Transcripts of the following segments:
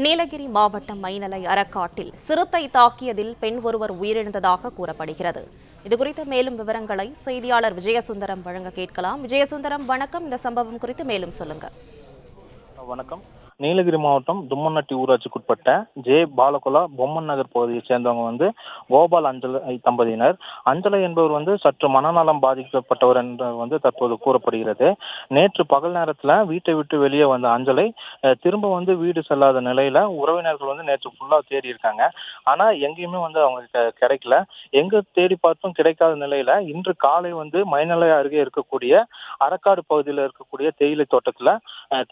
நீலகிரி மாவட்டம் மைனலை அரக்காட்டில் சிறுத்தை தாக்கியதில் பெண் ஒருவர் உயிரிழந்ததாக கூறப்படுகிறது. இதுகுறித்த மேலும் விவரங்களை செய்தியாளர் விஜயசுந்தரம் வழங்க கேட்கலாம். விஜயசுந்தரம், வணக்கம். இந்த சம்பவம் குறித்து மேலும் சொல்லுங்க. வணக்கம். நீலகிரி மாவட்டம் தும்மநட்டி ஊராட்சிக்குட்பட்ட ஜே பாலகுலா பொம்மன் நகர் பகுதியை சேர்ந்தவங்க கோபால் அஞ்சலை தம்பதியினர். அஞ்சலை என்பவர் சற்று மனநலம் பாதிக்கப்பட்டவர் என்று தற்போது கூறப்படுகிறது. நேற்று பகல் நேரத்துல வீட்டை விட்டு வெளியே வந்த அஞ்சலை திரும்ப வீடு செல்லாத நிலையில உறவினர்கள் நேற்று ஃபுல்லா தேடி இருக்காங்க. ஆனா எங்கேயுமே அவங்க கிடைக்கல. எங்க தேடி பார்த்தும் கிடைக்காத நிலையில இன்று காலை மைனலை அருகே இருக்கக்கூடிய அரக்காடு பகுதியில் இருக்கக்கூடிய தேயிலை தோட்டத்துல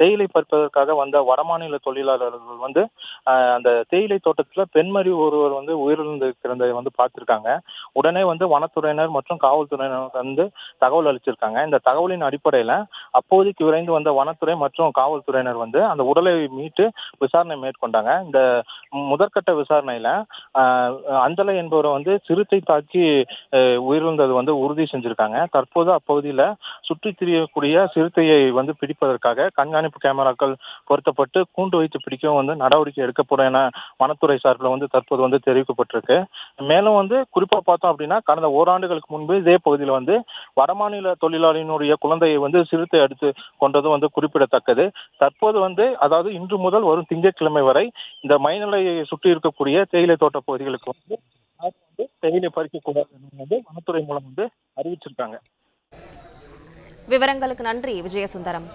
தேயிலை பறிப்பதற்காக வந்த வடமாநில தொழிலாளர்கள் அந்த தேயிலை தோட்டத்துல பெண்மறி ஒருவர் உயிரிழந்திருக்கிறதை பார்த்திருக்காங்க. உடனே வனத்துறையினர் மற்றும் காவல்துறையினர் தகவல் அளிச்சிருக்காங்க. இந்த தகவலின் அடிப்படையில அப்போதைக்கு விரைந்து வந்த வனத்துறை மற்றும் காவல்துறையினர் அந்த உடலை மீட்டு விசாரணை மேற்கொண்டாங்க. இந்த முதற்கட்ட விசாரணையில அஞ்சலை என்பவரை சிறுத்தை தாக்கி உயிரிழந்தது உறுதி செஞ்சிருக்காங்க. தற்போது அப்பகுதியில சுற்றித் திரியக்கூடிய சிறுத்தையை பிடிப்பதற்காக கண்காணிப்பு கேமராக்கள் பொருத்தப்பட்டு கூண்டு வைத்து பிடிக்கவும் நடவடிக்கை எடுக்கப்படும் என வனத்துறை சார்பில் தற்போது தெரிவிக்கப்பட்டிருக்கு. மேலும் குறிப்பா பார்த்தோம் அப்படின்னா, கடந்த ஓராண்டுகளுக்கு முன்பு இதே பகுதியில் வடமாநில தொழிலாளியினுடைய குழந்தையை சிறுத்தை அடித்து கொண்டதும் குறிப்பிடத்தக்கது. தற்போது அதாவது இன்று முதல் வரும் திங்கட்கிழமை வரை இந்த மைனலையை சுற்றி இருக்கக்கூடிய தேயிலை தோட்ட பகுதிகளுக்கு தேயிலை பறிக்கக்கூடாது வனத்துறை மூலம் அறிவிச்சிருக்காங்க. விவரங்களுக்கு நன்றி விஜயசுந்தரம்.